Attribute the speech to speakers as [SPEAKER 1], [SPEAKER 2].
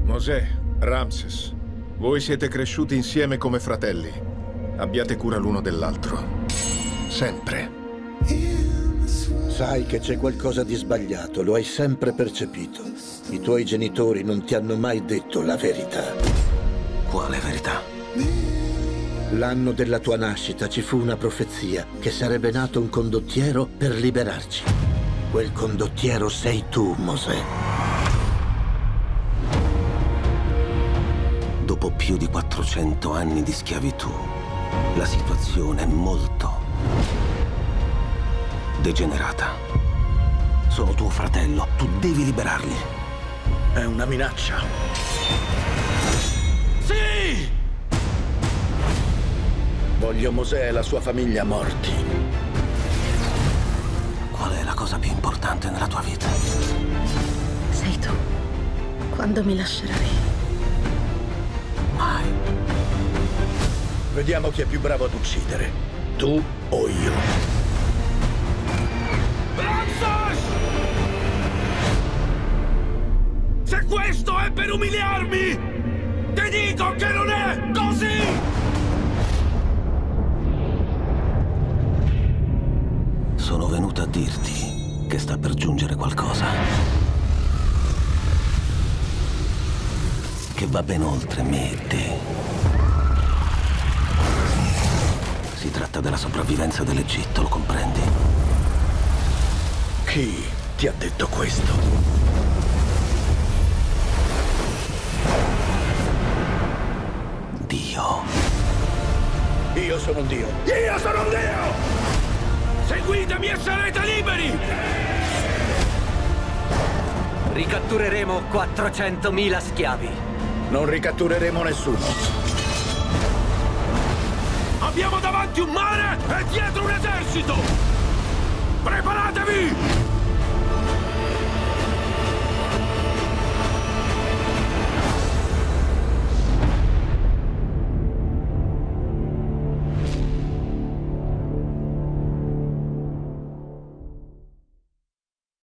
[SPEAKER 1] Mosè, Ramses, voi siete cresciuti insieme come fratelli. Abbiate cura l'uno dell'altro. Sempre.
[SPEAKER 2] Sai che c'è qualcosa di sbagliato, lo hai sempre percepito. I tuoi genitori non ti hanno mai detto la verità.
[SPEAKER 3] Quale verità?
[SPEAKER 2] L'anno della tua nascita ci fu una profezia che sarebbe nato un condottiero per liberarci. Quel condottiero sei tu, Mosè.
[SPEAKER 3] Dopo più di 400 anni di schiavitù, la situazione è molto degenerata. Sono tuo fratello, tu devi liberarli.
[SPEAKER 2] È una minaccia.
[SPEAKER 3] Sì!
[SPEAKER 2] Voglio Mosè e la sua famiglia morti.
[SPEAKER 3] Qual è la cosa più importante nella tua vita?
[SPEAKER 4] Sei tu. Quando mi lascerai?
[SPEAKER 3] Mai.
[SPEAKER 2] Vediamo chi è più bravo ad uccidere, tu o io.
[SPEAKER 5] Ramses! Se questo è per umiliarmi, ti dico che non è così!
[SPEAKER 3] Sono venuto a dirti che sta per giungere qualcosa. Che va ben oltre me e te. Si tratta della sopravvivenza dell'Egitto, lo comprendi?
[SPEAKER 2] Chi ti ha detto questo?
[SPEAKER 3] Dio.
[SPEAKER 2] Io sono un Dio.
[SPEAKER 5] Io sono un Dio! Seguitemi e sarete liberi!
[SPEAKER 6] Ricattureremo 400.000 schiavi.
[SPEAKER 2] Non ricattureremo nessuno.
[SPEAKER 5] Abbiamo davanti un mare e dietro un esercito! Preparatevi!